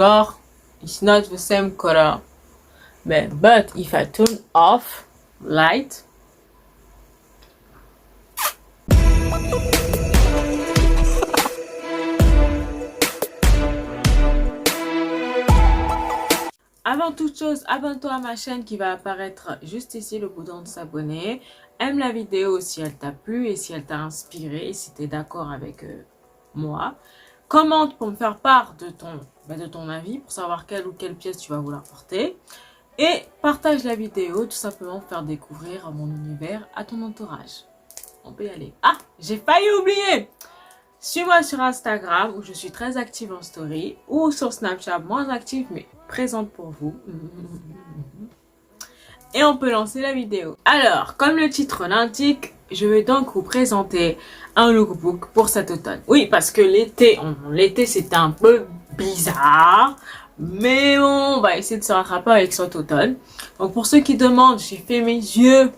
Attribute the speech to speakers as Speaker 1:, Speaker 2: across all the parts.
Speaker 1: score, it's not the same color. But if I turn off light, avant toute chose, abonne-toi à ma chaîne qui va apparaître juste ici, le bouton de s'abonner. Aime la vidéo si elle t'a plu et si elle t'a inspiré, si tu es d'accord avec moi. Commente pour me faire part de ton avis, pour savoir quelle ou quelle pièce tu vas vouloir porter. Et partage la vidéo, tout simplement pour faire découvrir mon univers à ton entourage. On peut y aller. Ah, j'ai failli oublier! Suis-moi sur Instagram où je suis très active en story, ou sur Snapchat, moins active mais présente pour vous. Et on peut lancer la vidéo. Alors, comme le titre l'indique, je vais donc vous présenter un lookbook pour cet automne. Oui, parce que l'été c'était un peu bizarre, mais bon, on va essayer de se rattraper avec cet automne. Donc pour ceux qui demandent, j'ai fait mes yeux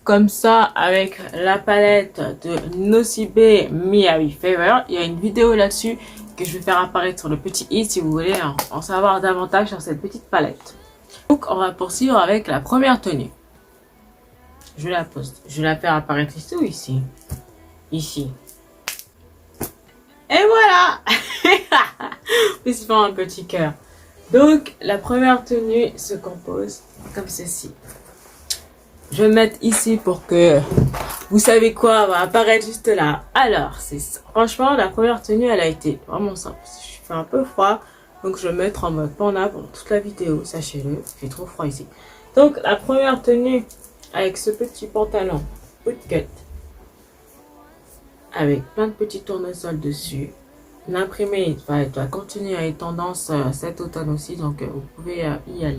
Speaker 1: comme ça avec la palette de Nocibé Miyabi Fever. Il y a une vidéo là-dessus que je vais faire apparaître sur le petit i si vous voulez en savoir davantage sur cette petite palette. Donc on va poursuivre avec la première tenue. Je la poste. Je vais la faire apparaître ici ou ici? Ici. Et voilà. Puis faire un petit cœur. Donc la première tenue se compose comme ceci. Je vais mettre ici pour que vous savez quoi va apparaître juste là. Alors, franchement, la première tenue, elle a été vraiment simple. Je fais un peu froid, donc je vais mettre en mode panda pendant toute la vidéo, sachez-le. Il fait trop froid ici. Donc, la première tenue, avec ce petit pantalon bootcut, avec plein de petits tournesols dessus. L'imprimé doit continuer à être tendance cet automne aussi, donc vous pouvez y aller.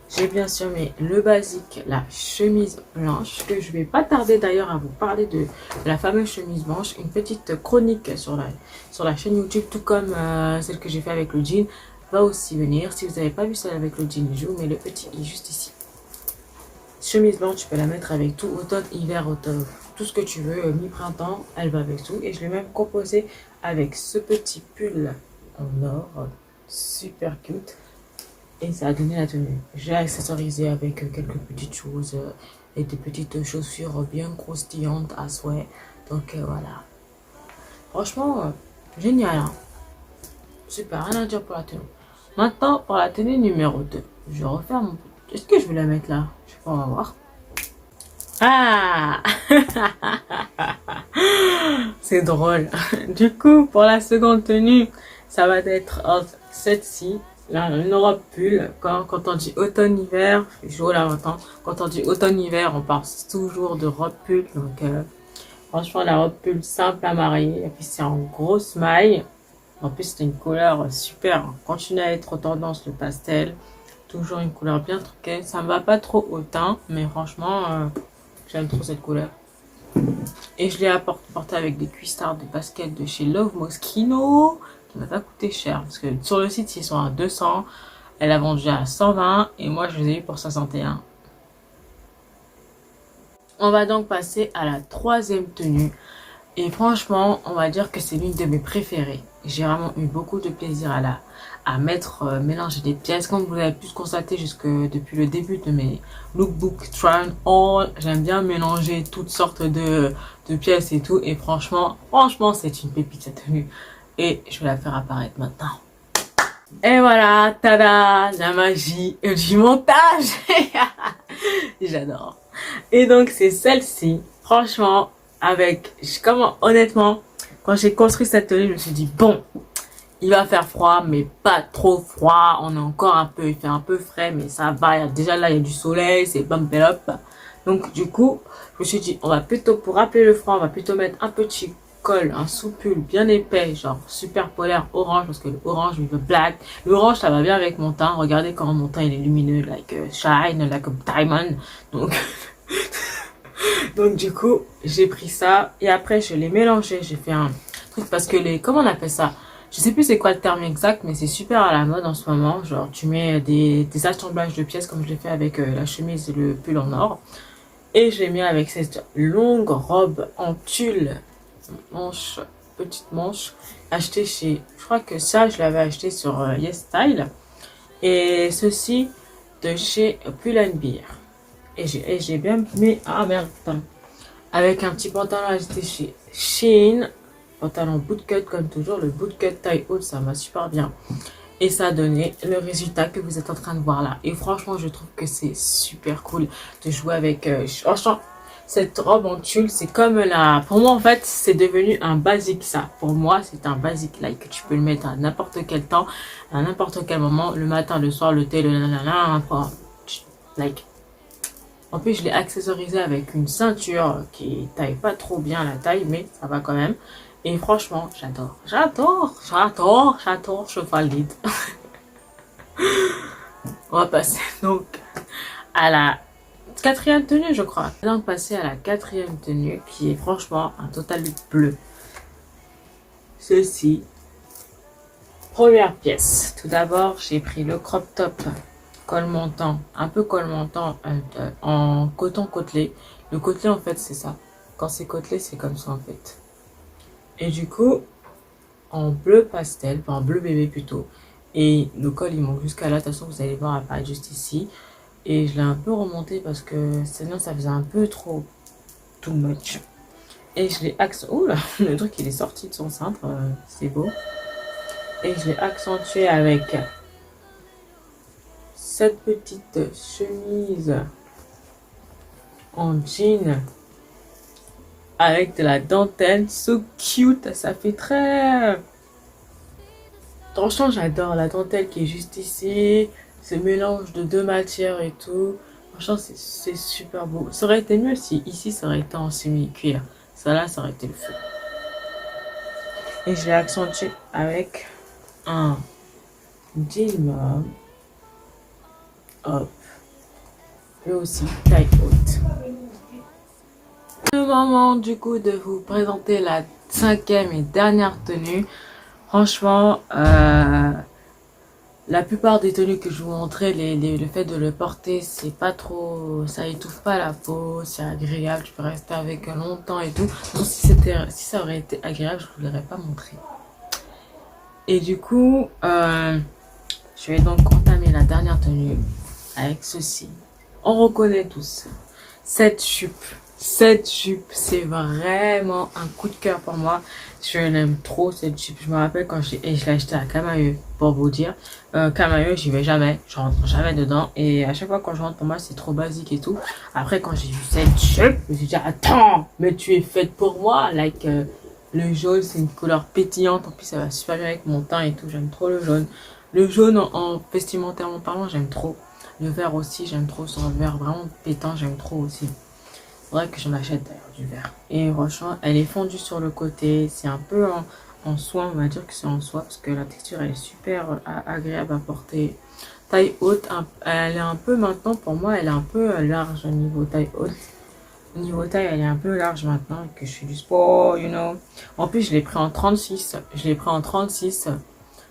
Speaker 1: J'ai bien sûr mis le basique, la chemise blanche, que je vais pas tarder d'ailleurs à vous parler de la fameuse chemise blanche. Une petite chronique sur la chaîne YouTube, tout comme celle que j'ai fait avec le jean, va aussi venir. Si vous n'avez pas vu celle avec le jean, je vous mets le petit i juste ici. Chemise blanche, tu peux la mettre avec tout, automne, hiver, automne, tout ce que tu veux, mi-printemps, elle va avec tout. Et je l'ai même composé avec ce petit pull en or, super cute. Et ça a donné la tenue. J'ai accessorisé avec quelques petites choses et des petites chaussures bien croustillantes à souhait. Donc voilà. Franchement, génial. Hein? Super, rien à dire pour la tenue. Maintenant, pour la tenue numéro 2. Je referme mon... Est-ce que je vais la mettre là? Je sais pas, on va voir. Ah. C'est drôle. Du coup, pour la seconde tenue, ça va être cette-ci. Là, une robe pull. Quand on dit automne-hiver, je joue là longtemps. Quand on dit automne-hiver, on parle toujours de robe pull. Donc, franchement, la robe pull simple à marier. Et puis, c'est en grosse maille. En plus, c'est une couleur super. Continue à être tendance le pastel. Toujours une couleur bien truquée. Ça me va pas trop au teint, mais franchement, j'aime trop cette couleur. Et je l'ai porté avec des cuissards de basket de chez Love Moschino. Qui m'a pas coûté cher. Parce que sur le site, ils sont à 200. Elle a vendu à 120. Et moi, je les ai eu pour 61. On va donc passer à la troisième tenue. Et franchement, on va dire que c'est l'une de mes préférées. J'ai vraiment eu beaucoup de plaisir à mélanger des pièces. Comme vous l'avez pu constater depuis le début de mes lookbook try on all, j'aime bien mélanger toutes sortes de pièces et tout. Et franchement, c'est une pépite cette tenue. Et je vais la faire apparaître maintenant. Et voilà, tada, la magie du montage. J'adore. Et donc c'est celle-ci. Franchement, honnêtement, quand j'ai construit cette tenue, je me suis dit bon, il va faire froid, mais pas trop froid. On est encore il fait un peu frais, mais ça va. Déjà là, il y a du soleil, c'est bump it up. Donc du coup, je me suis dit, on va plutôt, pour rappeler le froid, on va plutôt mettre un petit col, un sous-pull bien épais, genre super polaire orange, parce que le orange, il veut black. L'orange, ça va bien avec mon teint. Regardez comment mon teint, il est lumineux, like shine, like a diamond. Donc du coup, j'ai pris ça et après je l'ai mélangé. J'ai fait un truc parce que comment on appelle ça? Je sais plus c'est quoi le terme exact, mais c'est super à la mode en ce moment. Genre tu mets des assemblages de pièces comme je l'ai fait avec la chemise et le pull en or. Et je l'ai mis avec cette longue robe en tulle, manche petite manche acheté chez, je crois que ça je l'avais acheté sur YesStyle, et ceci de chez Pull&Bear. Et j'ai bien mis, ah merde, putain, avec un petit pantalon acheté chez Shein, pantalon bootcut comme toujours, le bootcut taille haute, ça m'a super bien. Et ça a donné le résultat que vous êtes en train de voir là. Et franchement, je trouve que c'est super cool de jouer avec. Franchement, cette robe en tulle, c'est comme la... Pour moi, en fait, c'est devenu un basique, ça. Pour moi, c'est un basique, like, que tu peux le mettre à n'importe quel temps, à n'importe quel moment, le matin, le soir, le thé, le nanana, like. En plus, je l'ai accessorisé avec une ceinture qui taille pas trop bien la taille, mais ça va quand même. Et franchement, j'adore. Je valide. On va passer donc à la quatrième tenue, je crois. On va donc passer à la quatrième tenue, qui est franchement un total bleu. Ceci. Première pièce. Tout d'abord, j'ai pris le crop top col montant, un peu col montant en coton côtelé. Le côtelé, en fait, c'est ça. Quand c'est côtelé, c'est comme ça, en fait. Et du coup, en bleu pastel, enfin en bleu bébé plutôt. Et le col, il monte jusqu'à là. De toute façon, vous allez voir, elle apparaît juste ici. Et je l'ai un peu remonté parce que sinon, ça faisait un peu trop too much. Et je l'ai accentué. Ouh là, le truc, il est sorti de son cintre. C'est beau. Et je l'ai accentué avec cette petite chemise en jean avec de la dentelle, so cute, ça fait très... Franchement, j'adore la dentelle qui est juste ici, ce mélange de deux matières et tout. Franchement, c'est super beau. Ça aurait été mieux si ici, ça aurait été en semi-cuir. Ça là, ça aurait été le feu. Et je l'ai accentué avec un jean mauve. Hop. Lui aussi, taille haute. Le moment du coup de vous présenter la cinquième et dernière tenue. Franchement, la plupart des tenues que je vous montrais, le fait de le porter, c'est pas trop, ça étouffe pas la peau, c'est agréable, tu peux rester avec longtemps et tout. Donc si ça aurait été agréable, je vous l'aurais pas montré. Et du coup, je vais donc entamer la dernière tenue avec ceci. On reconnaît tous cette jupe. Cette jupe, c'est vraiment un coup de cœur pour moi. Je l'aime trop cette jupe. Je me rappelle quand je l'ai acheté à Camaïeu, pour vous dire. Camaïeu, j'y vais jamais. Je rentre jamais dedans. Et à chaque fois quand je rentre, pour moi, c'est trop basique et tout. Après, quand j'ai vu cette jupe, je me suis dit, attends, mais tu es faite pour moi. Like, le jaune, c'est une couleur pétillante. En plus, ça va super bien avec mon teint et tout. J'aime trop le jaune. Le jaune, en vestimentairement parlant, j'aime trop. Le vert aussi, j'aime trop. C'est un vert vraiment pétant, j'aime trop aussi. Faudrait que j'en achète d'ailleurs du vert. Et franchement, elle est fondue sur le côté. C'est un peu en soie, on va dire que c'est en soie. Parce que la texture, elle est super agréable à porter. Taille haute, elle est un peu maintenant, pour moi, elle est un peu large au niveau taille haute. Au niveau taille, elle est un peu large maintenant. Que je fais du sport, you know. En plus, je l'ai pris en 36. Je l'ai pris en 36.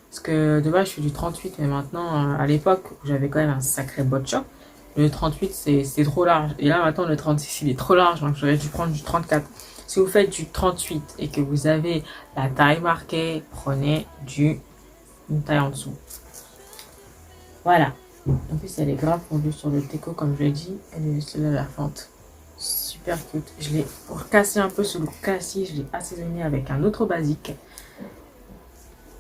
Speaker 1: Parce que de base, je suis du 38. Mais maintenant, à l'époque, j'avais quand même un sacré botcha. Le 38, c'est trop large. Et là, maintenant, le 36, il est trop large. Donc, j'aurais dû prendre du 34. Si vous faites du 38 et que vous avez la taille marquée, prenez une taille en dessous. Voilà. En plus, elle est grave fondue sur le teco, comme je l'ai dit. Elle est sur la fente. Super cute. Je l'ai, pour casser un peu ce look classique, je l'ai assaisonné avec un autre basique.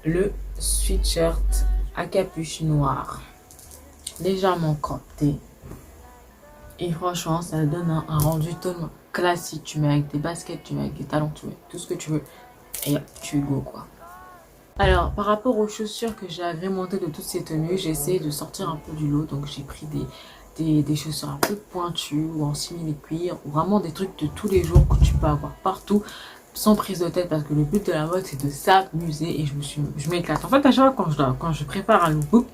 Speaker 1: Le sweatshirt à capuche noire. Légèrement croppé. Et franchement, ça donne un rendu tellement classique. Tu mets avec des baskets, tu mets avec des talons, tu mets tout ce que tu veux. Et tu go quoi. Alors, par rapport aux chaussures que j'ai agrémentées de toutes ces tenues, j'ai essayé de sortir un peu du lot. Donc, j'ai pris des chaussures un peu pointues ou en simili-cuir. Ou vraiment des trucs de tous les jours que tu peux avoir partout. Sans prise de tête parce que le but de la mode, c'est de s'amuser. Et je m'éclate. En fait, à chaque fois quand je prépare un lookbook,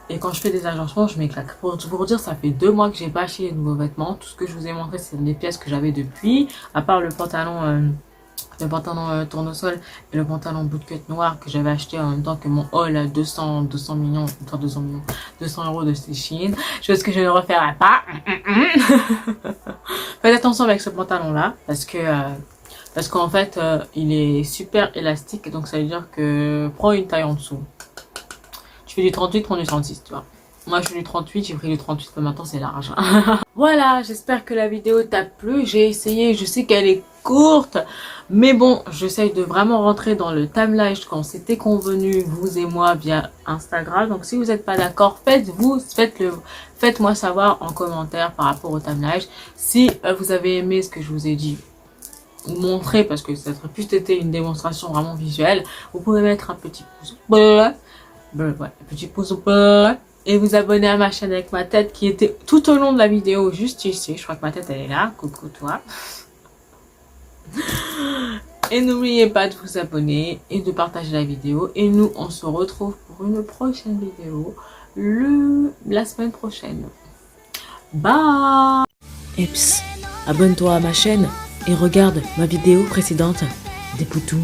Speaker 1: et quand je fais des agencements, je m'éclate. Pour vous dire, ça fait 2 mois que j'ai pas acheté les nouveaux vêtements. Tout ce que je vous ai montré, c'est les pièces que j'avais depuis. À part le pantalon tournesol et le pantalon bootcut noir que j'avais acheté en même temps que mon haul 200 millions, enfin 200 euros de Shein. Chose que je ne referai pas. Faites attention avec ce pantalon là parce que Parce qu'en fait, il est super élastique. Donc, ça veut dire que prends une taille en dessous. Tu fais du 38, prends du 36, tu vois. Moi, je fais du 38, j'ai pris du 38, mais maintenant, c'est large. Voilà, j'espère que la vidéo t'a plu. J'ai essayé, je sais qu'elle est courte. Mais bon, j'essaye de vraiment rentrer dans le timeline quand c'était convenu, vous et moi, via Instagram. Donc, si vous n'êtes pas d'accord, faites-moi savoir en commentaire par rapport au timeline. Si vous avez aimé ce que je vous ai dit, ou montrer, parce que ça aurait plus été une démonstration vraiment visuelle, vous pouvez mettre un petit pouce bleu, petit pouce bleu, et vous abonner à ma chaîne avec ma tête qui était tout au long de la vidéo, juste ici. Je crois que ma tête, elle est là. Coucou toi. Et n'oubliez pas de vous abonner et de partager la vidéo. Et nous, on se retrouve pour une prochaine vidéo la semaine prochaine. Bye. Eps, abonne-toi à ma chaîne et regarde ma vidéo précédente des poutous.